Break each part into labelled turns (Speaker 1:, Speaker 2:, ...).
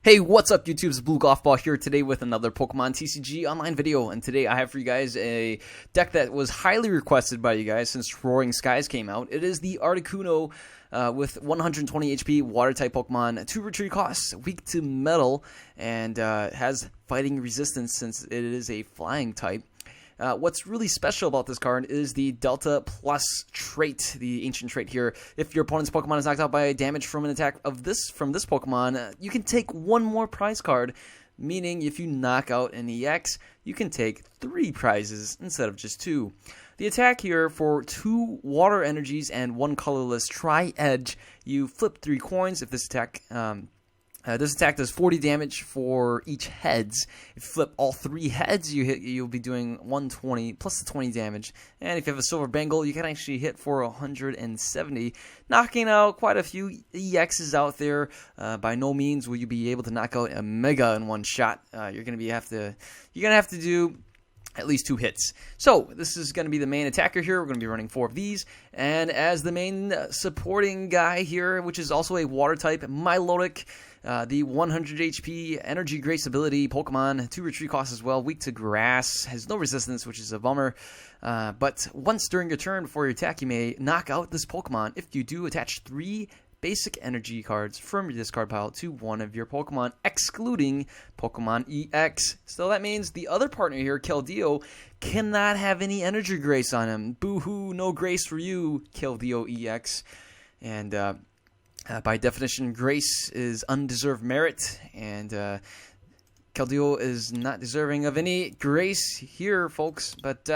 Speaker 1: Hey, what's up YouTube's Blue Golf Ball here today with another Pokemon TCG online video, and today I have for you guys a deck that was highly requested by you guys since Roaring Skies came out. It is the Articuno with 120 HP, Water-type Pokemon, 2 retreat costs, weak to Metal, and has fighting resistance since it is a flying type. What's really special about this card is the Delta Plus trait, the ancient trait here. If your opponent's Pokemon is knocked out by damage from an attack from this Pokemon, you can take one more prize card, meaning if you knock out an EX, you can take 3 prizes instead of just 2. The attack here for 2 water energies and 1 colorless Tri-Edge, you flip 3 coins. If this attack does 40 damage for each heads. If you flip all 3 heads, you'll be doing 120 plus the 20 damage. And if you have a silver bangle, you can actually hit for 170, knocking out quite a few EXs out there. By no means will you be able to knock out a Mega in one shot. You're gonna have to do at least 2 hits. So this is going to be the main attacker here. We're going to be running 4 of these. And as the main supporting guy here, which is also a water type, Milotic, the 100 HP Energy Grace ability Pokemon, 2 retreat costs as well, weak to grass, has no resistance, which is a bummer. But once during your turn before your attack, you may knock out this Pokemon. If you do, attach 3 basic energy cards from your discard pile to one of your Pokemon, excluding Pokemon EX. So that means the other partner here, Keldeo, cannot have any energy grace on him. Boo-hoo, no grace for you, Keldeo EX. And by definition, grace is undeserved merit, and Keldeo is not deserving of any grace here, folks. But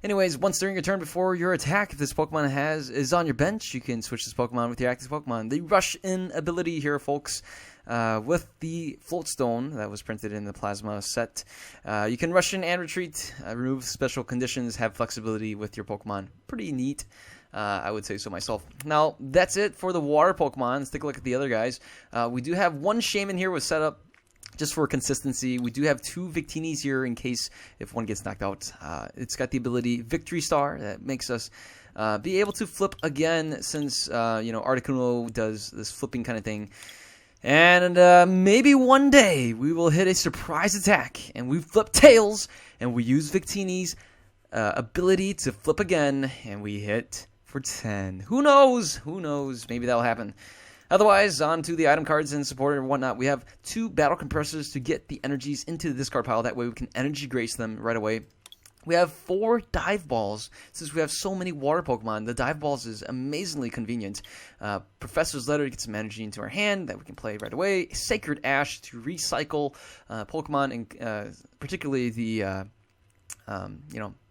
Speaker 1: anyways, once during your turn before your attack, if this Pokemon is on your bench, you can switch this Pokemon with your active Pokemon. The Rush In ability here, folks, with the Float Stone that was printed in the Plasma set, you can rush in and retreat, remove special conditions, have flexibility with your Pokemon. Pretty neat. I would say so myself. Now, that's it for the water Pokemon. Let's take a look at the other guys. We do have 1 Shaman here with setup. Just for consistency, we do have 2 Victinis here in case if one gets knocked out. It's got the ability Victory Star that makes us be able to flip again, since Articuno does this flipping kind of thing. And maybe one day we will hit a surprise attack and we flip tails and we use Victini's ability to flip again and we hit for 10. Who knows? Who knows? Maybe that'll happen. Otherwise, on to the item cards and support and whatnot. We have 2 battle compressors to get the energies into the discard pile. That way we can energy grace them right away. We have 4 dive balls. Since we have so many water Pokemon, the dive balls is amazingly convenient. Professor's Letter to get some energy into our hand that we can play right away. Sacred Ash to recycle Pokemon, and particularly the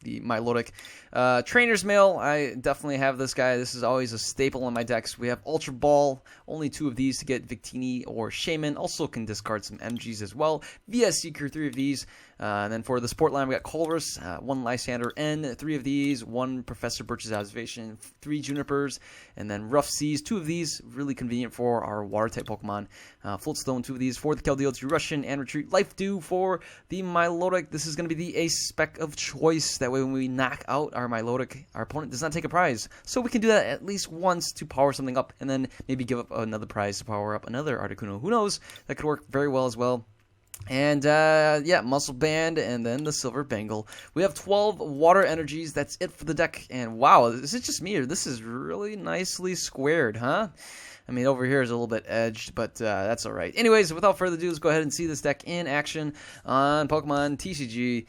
Speaker 1: Milotic. Trainer's Mail, I definitely have this guy. This is always a staple in my decks. We have Ultra Ball, only 2 of these to get Victini or Shaman. Also can discard some MGs as well. VS Seeker, 3 of these. And then for the sport line, we got Colress, 1 Lysander N, 3 of these, 1 Professor Birch's Observation, 3 Junipers, and then Rough Seas, 2 of these, really convenient for our water-type Pokemon. Floatstone, 2 of these for the Keldeo to rush in and retreat. Life Dew for the Milotic. This is going to be the spec of choice. That way when we knock out our Milotic, our opponent does not take a prize. So we can do that at least once to power something up, and then maybe give up another prize to power up another Articuno. Who knows? That could work very well as well. And yeah, Muscle Band, and then the Silver Bangle. We have 12 water energies. That's it for the deck. And wow, is it just me, or this is really nicely squared, huh? I mean, over here is a little bit edged, but that's all right. Anyways, without further ado, let's go ahead and see this deck in action on Pokemon TCG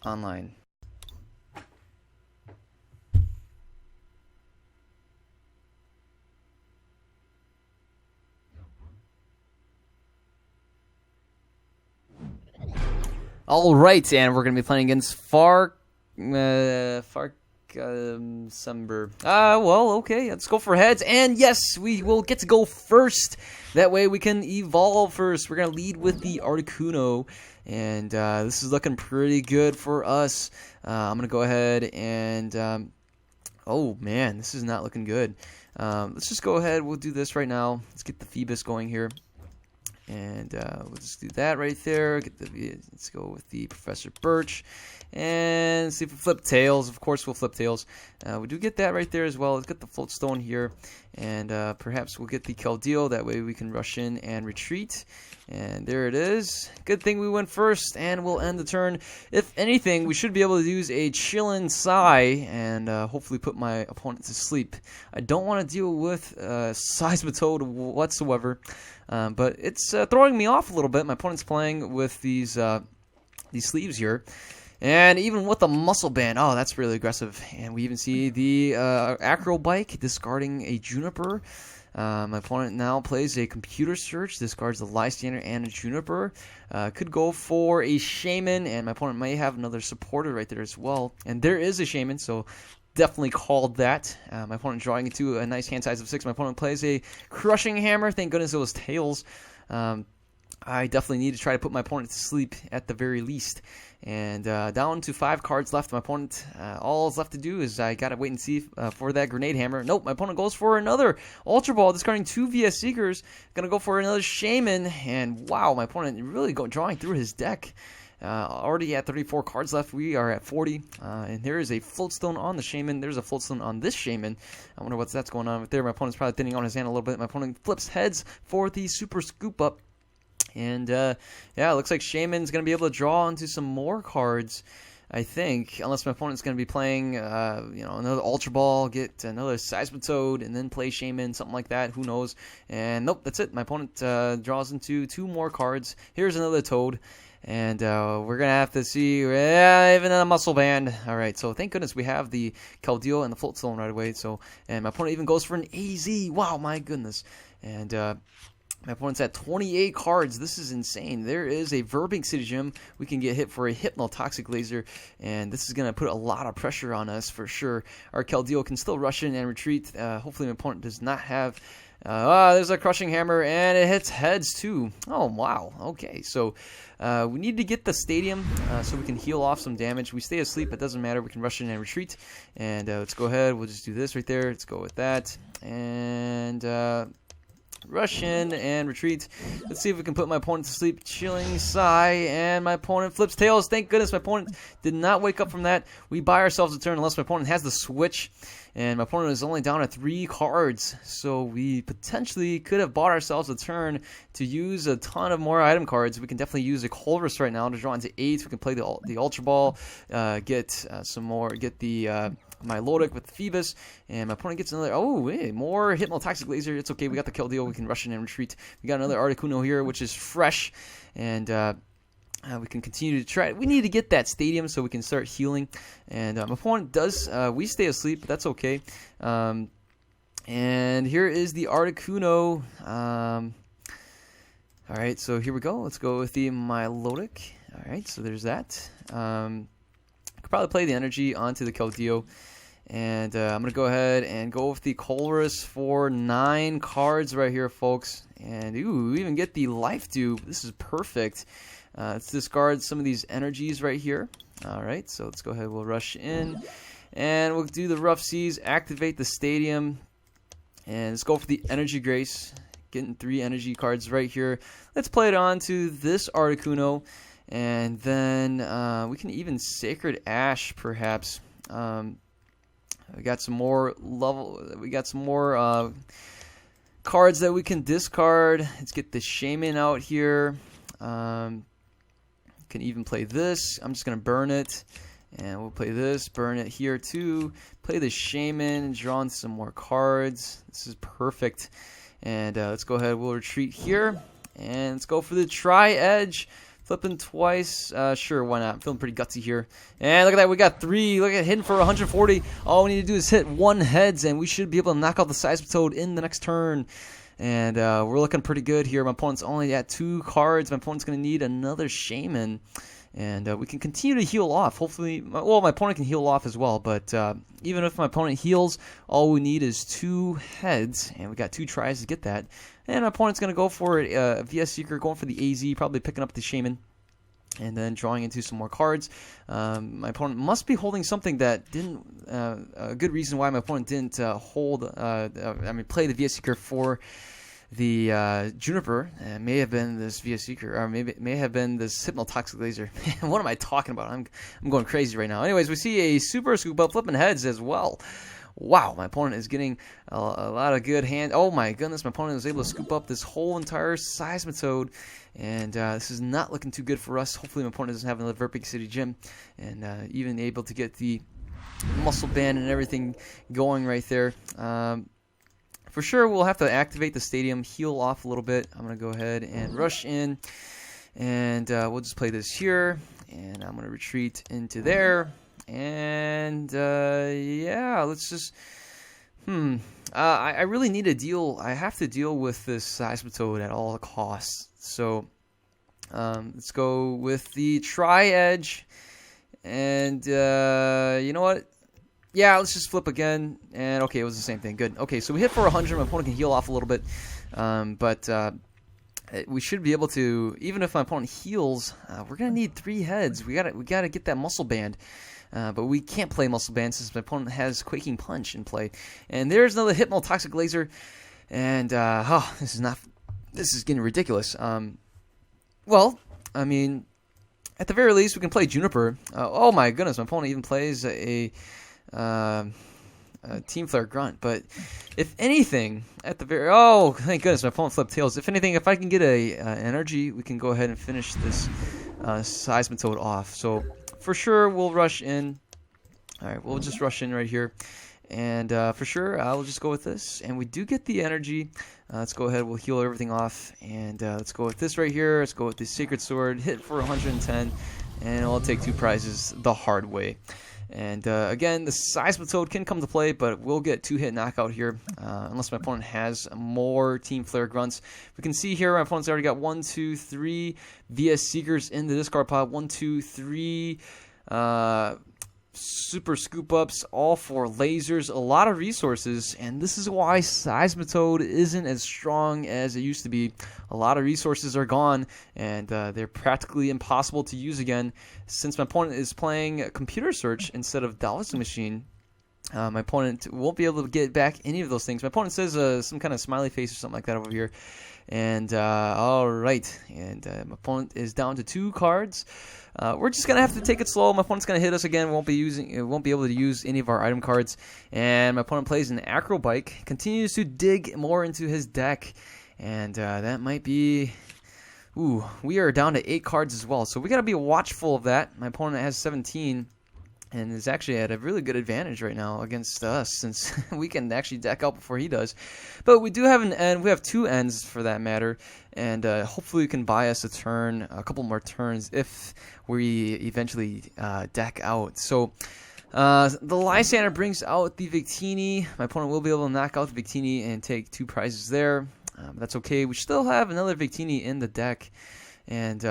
Speaker 1: Online. All right, and we're going to be playing against Farcumber. Well, okay, let's go for heads. And yes, we will get to go first. That way we can evolve first. We're going to lead with the Articuno. And this is looking pretty good for us. I'm going to go ahead and... oh, man, this is not looking good. Let's just go ahead. We'll do this right now. Let's get the Phoebus going here. And we'll just do that right there. Let's go with the Professor Birch. And see if we flip Tails. Of course we'll flip Tails. We do get that right there as well. Let's get the Float Stone here. And perhaps we'll get the Keldeo. That way we can rush in and retreat. And there it is. Good thing we went first, and we'll end the turn. If anything, we should be able to use a Chillin' Sigh and hopefully put my opponent to sleep. I don't want to deal with Seismitoad whatsoever, but it's throwing me off a little bit. My opponent's playing with these sleeves here. And even with the Muscle Band, oh, that's really aggressive. And we even see the Acro Bike discarding a Juniper. My opponent now plays a Computer Search, discards the Lysander and a Juniper. Could go for a Shaman, and my opponent may have another supporter right there as well. And there is a Shaman, so definitely called that. My opponent drawing into a nice hand size of 6. My opponent plays a Crushing Hammer. Thank goodness it was Tails. I definitely need to try to put my opponent to sleep at the very least. And down to 5 cards left. My opponent, all is left to do is I gotta wait and see for that Grenade Hammer. Nope, my opponent goes for another Ultra Ball, discarding 2 VS Seekers. Gonna go for another Shaman, and wow, my opponent really drawing through his deck. Already at 34 cards left. We are at 40. And there is a Floatstone on the Shaman. There's a Floatstone on this Shaman. I wonder what's going on with there. My opponent's probably thinning on his hand a little bit. My opponent flips heads for the Super Scoop Up. And yeah, it looks like Shaman's going to be able to draw into some more cards, I think, unless my opponent's going to be playing, another Ultra Ball, get another Seismitoad, and then play Shaman, something like that. Who knows? And nope, that's it. My opponent draws into 2 more cards. Here's another Toad. And we're going to have to see, even a Muscle Band. All right, so thank goodness we have the Keldeo and the Floatstone right away. And my opponent even goes for an AZ. Wow, my goodness. And my opponent's at 28 cards. This is insane. There is a Verbing City Gym. We can get hit for a Hypnotoxic Laser, and this is going to put a lot of pressure on us for sure. Our Keldeo can still rush in and retreat. Hopefully my opponent does not have... there's a Crushing Hammer, and it hits heads too. Oh, wow. Okay, so we need to get the Stadium so we can heal off some damage. We stay asleep. It doesn't matter. We can rush in and retreat. And let's go ahead. We'll just do this right there. Let's go with that. And... rush in and retreat. Let's see if we can put my opponent to sleep. Chilling Sigh, and my opponent flips Tails. Thank goodness my opponent did not wake up from that. We buy ourselves a turn unless my opponent has the switch, and my opponent is only down to 3 cards, so we potentially could have bought ourselves a turn to use a ton of more item cards. We can definitely use a Colress right now to draw into 8. We can play the Ultra Ball, get some more, get the my Lodic with Phoebus, and my opponent gets another, more Hypnotoxic Laser. It's okay, we got the Keldeo, we can rush in and retreat. We got another Articuno here, which is fresh, and we can continue to try. We need to get that Stadium so we can start healing, and my opponent does, we stay asleep, but that's okay. And here is the Articuno. Alright, so here we go. Let's go with the Milotic. Alright, so there's that. I could probably play the energy onto the Keldeo. And I'm going to go ahead and go with the Colress for 9 cards right here, folks. And ooh, we even get the Life Tube. This is perfect. Let's discard some of these energies right here. Alright, so let's go ahead. We'll rush in. And we'll do the Rough Seas, activate the Stadium. And let's go for the Energy Grace. Getting 3 energy cards right here. Let's play it on to this Articuno. And then we can even Sacred Ash, perhaps. We got some more cards that we can discard. Let's get the Shaman out here. Can even play this. I'm just gonna burn it, and we'll play this. Burn it here too. Play the Shaman. Draw in some more cards. This is perfect. And let's go ahead. We'll retreat here, and let's go for the Tri-Edge. Flipping twice. Sure, why not? I'm feeling pretty gutsy here. And look at that. We got 3. Look at hitting for 140. All we need to do is hit 1 heads, and we should be able to knock out the Seismitoad in the next turn. And we're looking pretty good here. My opponent's only at 2 cards. My opponent's going to need another Shaman. And we can continue to heal off. Hopefully, well, my opponent can heal off as well. But even if my opponent heals, all we need is 2 heads. And we got 2 tries to get that. And my opponent's going to go for a VS Seeker, going for the AZ, probably picking up the Shaman. And then drawing into some more cards. My opponent must be holding something that didn't... a good reason why my opponent didn't play the VS Seeker for the Juniper. May have been this VS Seeker, or maybe may have been this Hypnotoxic Laser. What am I talking about? I'm going crazy right now. Anyways, we see a Super Scoop Up flipping heads as well. Wow, my opponent is getting a lot of good hand. Oh my goodness, my opponent was able to scoop up this whole entire Seismitoad, and this is not looking too good for us. Hopefully my opponent doesn't have another Verpix City Gym, and even able to get the muscle band and everything going right there. For sure, we'll have to activate the stadium, heal off a little bit. I'm going to go ahead and rush in, and we'll just play this here, and I'm going to retreat into there. And yeah, let's just I really need to deal. I have to deal with this Seismitoad at all costs. So let's go with the Tri-Edge, and you know what? Yeah, let's just flip again. And okay, it was the same thing. Good. Okay, so we hit for 100. My opponent can heal off a little bit, but we should be able to. Even if my opponent heals, we're gonna need 3 heads. We gotta get that muscle band. But we can't play Muscle Band since my opponent has Quaking Punch in play. And there's another Hypnotoxic Laser. And, this is getting ridiculous. Well, I mean, at the very least, we can play Juniper. Oh my goodness, my opponent even plays a Team Flare Grunt. But if anything, at the very... Oh, thank goodness, my opponent flipped Tails. If anything, if I can get a energy, we can go ahead and finish this Seismitoad off. So... for sure, we'll rush in. All right, we'll just rush in right here. And for sure, I'll just go with this. And we do get the energy. Let's go ahead. We'll heal everything off. And let's go with this right here. Let's go with the Sacred Sword. Hit for 110. And I'll take 2 prizes the hard way. And again, the Seismitoad can come to play, but we'll get 2-hit knockout here, unless my opponent has more Team Flare Grunts. We can see here my opponent's already got 1, 2, 3 VS Seekers in the discard pile. 1, 2, 3 Super Scoop Ups, all for lasers, a lot of resources, and this is why Seismitoad isn't as strong as it used to be. A lot of resources are gone, and they're practically impossible to use again. Since my opponent is playing Computer Search instead of Dowsing Machine, my opponent won't be able to get back any of those things. My opponent says some kind of smiley face or something like that over here. And alright, and my opponent is down to 2 cards. We're just gonna have to take it slow. My opponent's gonna hit us again. Won't be able to use any of our item cards. And my opponent plays an Acro Bike, continues to dig more into his deck, and that might be. Ooh, we are down to 8 cards as well, so we gotta be watchful of that. My opponent has 17. And is actually at a really good advantage right now against us, since we can actually deck out before he does. But we do have an end. We have 2 ends for that matter, and hopefully we can buy us a couple more turns if we eventually deck out. So the Lysander brings out the Victini. My opponent will be able to knock out the Victini and take 2 prizes there. That's okay. We still have another Victini in the deck, and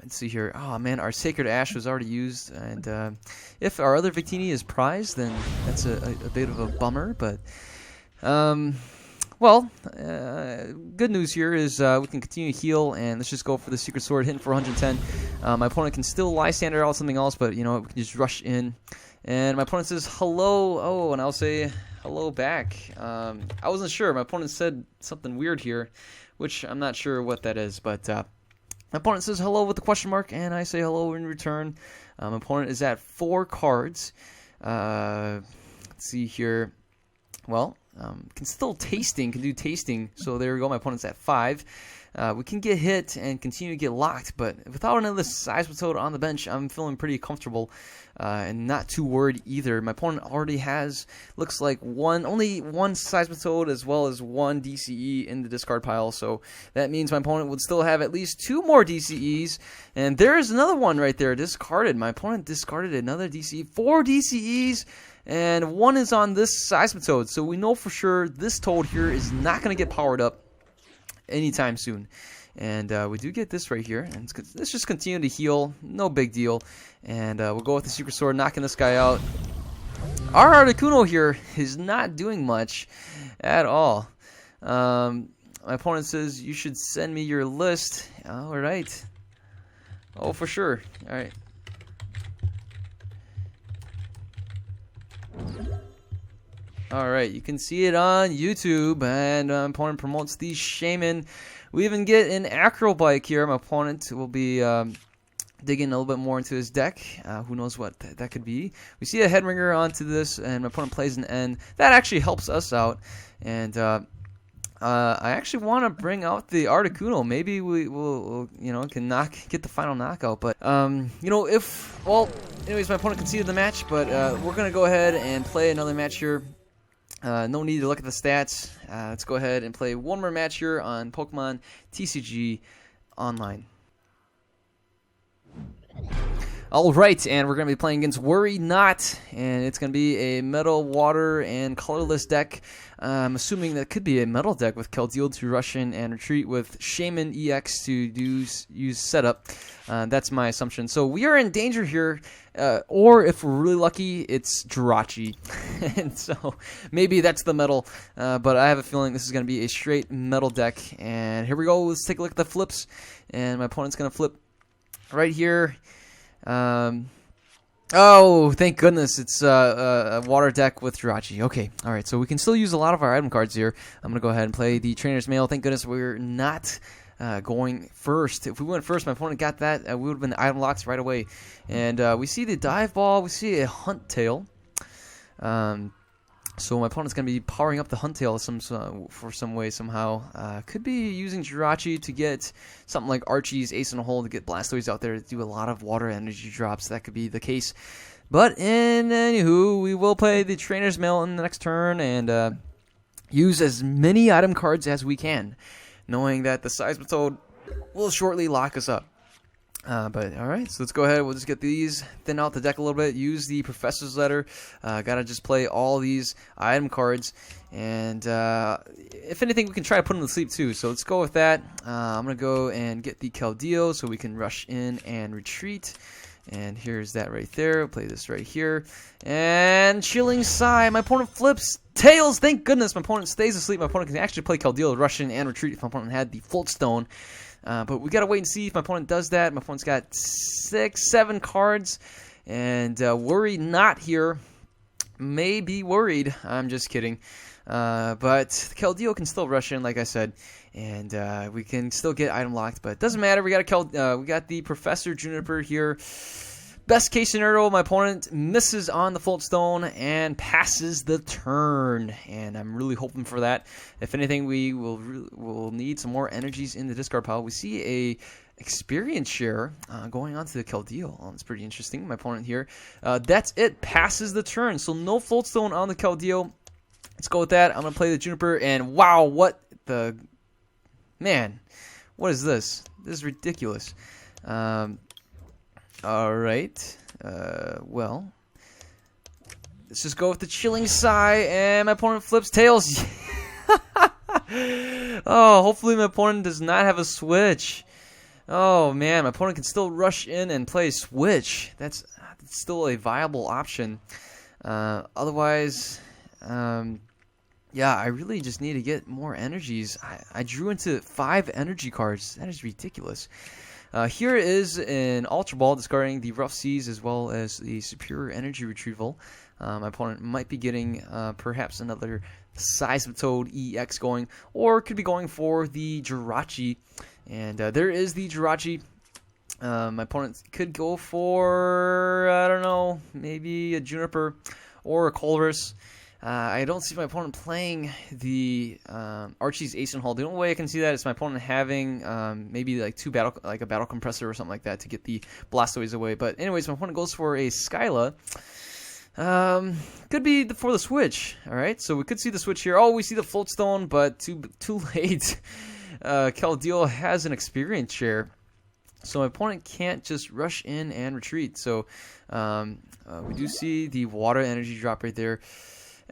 Speaker 1: let's see here. Oh man, our Sacred Ash was already used, and if our other Victini is prized, then that's a bit of a bummer. But good news here is we can continue to heal, and let's just go for the Secret Sword, hitting for 110. My opponent can still Lysander out something else, but you know we can just rush in. And my opponent says hello. Oh, and I'll say hello back. I wasn't sure. My opponent said something weird here, which I'm not sure what that is, but. My opponent says hello with a question mark, and I say hello in return. My opponent is at 4 cards. Let's see here. Well, can do tasting. So there we go. My opponent's at 5. We can get hit and continue to get locked, but without another Seismitoad on the bench, I'm feeling pretty comfortable and not too worried either. My opponent already has, looks like only one Seismitoad as well as 1 DCE in the discard pile, so that means my opponent would still have at least 2 more DCEs, and there is another one right there discarded. My opponent discarded another DCE, 4 DCEs, and 1 is on this Seismitoad, so we know for sure this Toad here is not going to get powered up anytime soon. And we do get this right here, and let's just continue to heal, no big deal. And we'll go with the Secret Sword, knocking this guy out. Our Articuno here is not doing much at all. My opponent says you should send me your list. Alright. Oh, for sure. Alright. Alright, you can see it on YouTube, and my opponent promotes the Shaman. We even get an Acro Bike here. My opponent will be dig in a little bit more into his deck. Who knows what that could be. We see a Headringer onto this, and my opponent plays an end. That actually helps us out. And I actually want to bring out the Articuno. Maybe we'll can get the final knockout. But anyways, my opponent conceded the match. But we're gonna go ahead and play another match here. No need to look at the stats. Let's go ahead and play one more match here on Pokemon TCG Online. Alright, and we're going to be playing against Worry Not, and it's going to be a Metal, Water, and Colorless deck. I'm assuming that could be a Metal deck with Keldeo to rush in and retreat with Shaman EX to use setup. That's my assumption. So we are in danger here, or if we're really lucky, it's Jirachi. And so maybe that's the Metal, but I have a feeling this is going to be a straight Metal deck. And here we go. Let's take a look at the flips, and my opponent's going to flip right here. Oh, thank goodness it's a water deck with Jirachi. Okay, all right, so we can still use a lot of our item cards here. I'm gonna go ahead and play the Trainer's Mail. Thank goodness we're not going first. If we went first, my opponent got that, we would have been item locked right away. And we see the Dive Ball. We see a Hunt Tail. So my opponent's going to be powering up the Hunt Tail for some way, somehow. Could be using Jirachi to get something like Archie's Ace in a Hole to get Blastoise out there to do a lot of water energy drops. That could be the case. But anywho, we will play the Trainer's Mail in the next turn and use as many item cards as we can, knowing that the Seismitoad will shortly lock us up. But alright, so let's go ahead. We'll just get these, thin out the deck a little bit, use the Professor's Letter. Gotta just play all these item cards, and if anything, we can try to put them to sleep too. So let's go with that. I'm gonna go and get the Keldeo so we can rush in and retreat. And here's that right there. We'll play this right here. And Chilling Sigh. My opponent flips tails. Thank goodness my opponent stays asleep. My opponent can actually play Keldeo, rush in and retreat if my opponent had the Floatstone. But we gotta wait and see if my opponent does that. My opponent's got 6, 7 cards, and Worry Not here may be worried. I'm just kidding. But Keldeo can still rush in, like I said, and we can still get item locked. But it doesn't matter. We got we got the Professor Juniper here. Best case scenario, my opponent misses on the Floatstone and passes the turn, and I'm really hoping for that. If anything, we will need some more energies in the discard pile. We see a experience share going on to the Keldeo. Oh, that's pretty interesting. My opponent here, that's it, passes the turn. So no Floatstone on the Keldeo. Let's go with that. I'm gonna play the Juniper, and wow, what is this? This is ridiculous. Alright, well, let's just go with the Chilling Sigh, and my opponent flips tails. Oh, hopefully my opponent does not have a switch. Oh man, my opponent can still rush in and play switch. That's still a viable option. Otherwise, yeah, I really just need to get more energies. I drew into 5 energy cards. That is ridiculous. Here is an Ultra Ball discarding the Rough Seas as well as the Superior Energy Retrieval. My opponent might be getting perhaps another Seismitoad EX going, or could be going for the Jirachi. And there is the Jirachi. My opponent could go for, I don't know, maybe a Juniper or a Colress. I don't see my opponent playing the Archie's Ace in Hall. The only way I can see that is my opponent having maybe like a battle compressor or something like that to get the Blastoise away. But anyways, my opponent goes for a Skyla. Could be for the switch. All right, so we could see the switch here. Oh, we see the Floatstone, but too late. Keldeo has an experience share, so my opponent can't just rush in and retreat. So we do see the water energy drop right there.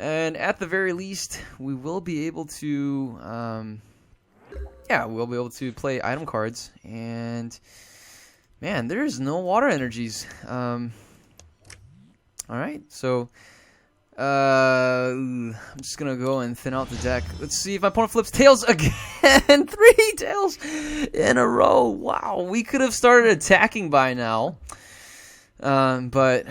Speaker 1: And at the very least, we will be able to, we'll be able to play item cards. And man, there's no water energies. All right, so I'm just gonna go and thin out the deck. Let's see if my opponent flips tails again. 3 tails in a row. Wow, we could have started attacking by now. But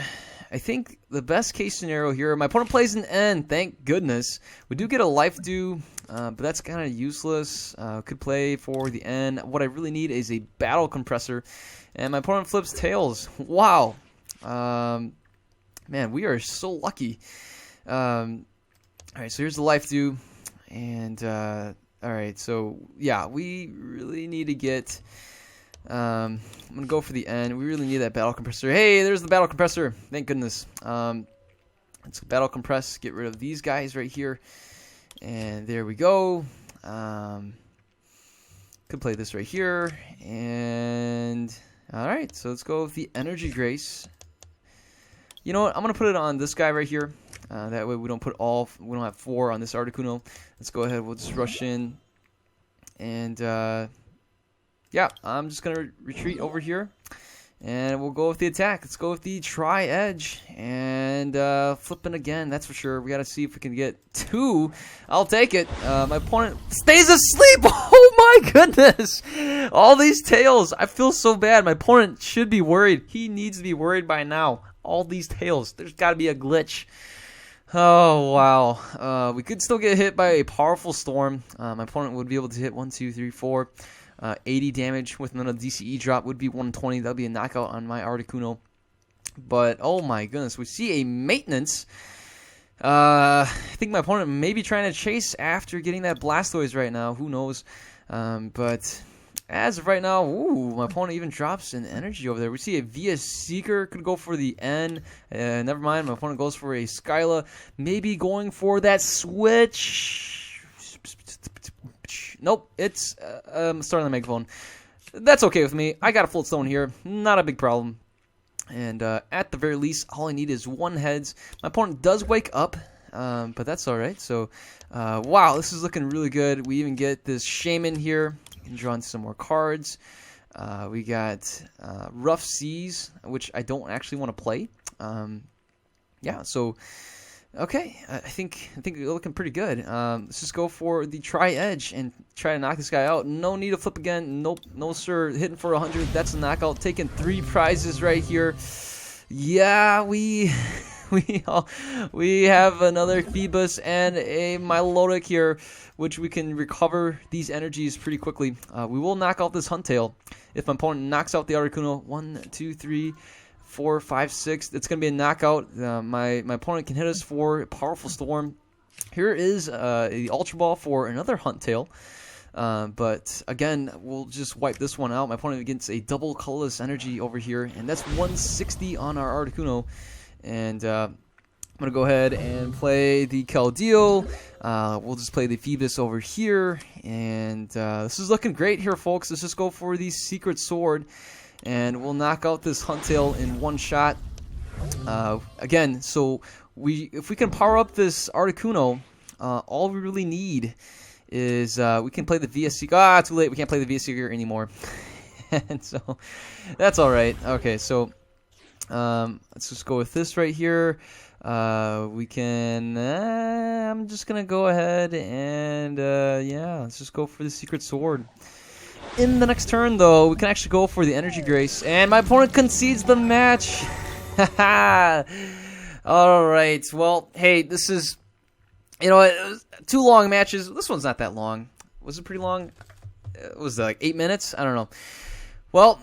Speaker 1: I think the best case scenario here, my opponent plays an end, thank goodness. We do get a life due but that's kind of useless. Could play for the N. What I really need is a battle compressor, and my opponent flips tails. Wow, man, we are so lucky. All right, so here's the life due, and all right, so yeah, we really need to get. I'm gonna go for the N. We really need that battle compressor. Hey, there's the battle compressor. Thank goodness. Let's battle compress. Get rid of these guys right here, and there we go. Could play this right here, and all right. So let's go with the energy grace. You know what? I'm gonna put it on this guy right here. That way we don't have 4 on this Articuno. Let's go ahead. We'll just rush in, and yeah, I'm just gonna retreat over here, and we'll go with the attack. Let's go with the tri-edge, and flipping again. That's for sure. We gotta see if we can get 2. I'll take it. My opponent stays asleep. Oh my goodness! All these tails. I feel so bad. My opponent should be worried. He needs to be worried by now. All these tails. There's got to be a glitch. Oh, wow. We could still get hit by a powerful storm. My opponent would be able to hit 1, 2, 3, 4. 80 damage with another DCE drop would be 120. That would be a knockout on my Articuno. But, oh my goodness. We see a maintenance. I think my opponent may be trying to chase after getting that Blastoise right now. Who knows? But as of right now, ooh, my opponent even drops an energy over there. We see a Via Seeker could go for the N. Never mind, my opponent goes for a Skyla. Maybe going for that switch. Nope, it's starting the megaphone. That's okay with me. I got a float stone here. Not a big problem. And at the very least, all I need is 1 heads. My opponent does wake up, but that's all right. So, wow, this is looking really good. We even get this Shaman here. Draw some more cards. We got Rough Seas, which I don't actually want to play. Yeah, so okay, I think we're looking pretty good. Let's just go for the tri-edge and try to knock this guy out. No need to flip again. Nope, no sir. Hitting for 100. That's a knockout. Taking 3 prizes right here. Yeah, we have another Phoebus and a Milotic here, which we can recover these energies pretty quickly. We will knock out this Huntail. If my opponent knocks out the Articuno, 1, 2, 3, 4, 5, 6, it's going to be a knockout. My opponent can hit us for a powerful storm. Here is the Ultra Ball for another Huntail. But again, we'll just wipe this one out. My opponent gets a double colorless energy over here, and that's 160 on our Articuno. And I'm going to go ahead and play the Keldeo. We'll just play the Phoebus over here. And this is looking great here, folks. Let's just go for the Secret Sword. And we'll knock out this Huntail in 1 shot. Again, so if we can power up this Articuno, all we really need is we can play the Via Seeker. Too late. We can't play the Via Seeker anymore. And so that's all right. Okay, so let's just go with this right here. We can. I'm just gonna go ahead and yeah, let's just go for the Secret Sword. In the next turn, though, we can actually go for the Energy Grace, and my opponent concedes the match. All right. Well, hey, this is, you know, it was 2 long matches. This one's not that long. Was it pretty long? It was like 8 minutes. I don't know. Well,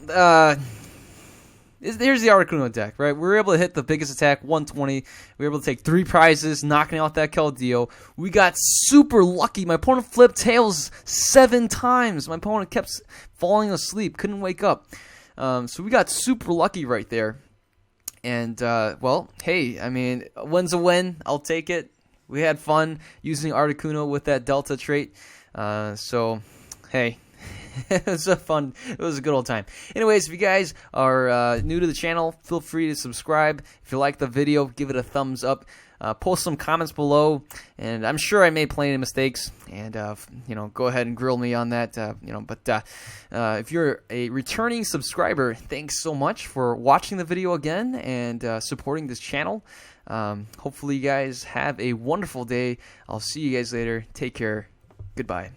Speaker 1: here's the Articuno deck, right? We were able to hit the biggest attack, 120. We were able to take 3 prizes, knocking out that Keldeo. We got super lucky. My opponent flipped tails 7 times. My opponent kept falling asleep, couldn't wake up. So we got super lucky right there. And, well, hey, I mean, a win's a win. I'll take it. We had fun using Articuno with that Delta trait. So, hey. It was a good old time. Anyways, if you guys are new to the channel, feel free to subscribe. If you like the video, give it a thumbs up. Post some comments below, and I'm sure I made plenty of mistakes. And you know, go ahead and grill me on that. You know, but if you're a returning subscriber, thanks so much for watching the video again and supporting this channel. Hopefully, you guys have a wonderful day. I'll see you guys later. Take care. Goodbye.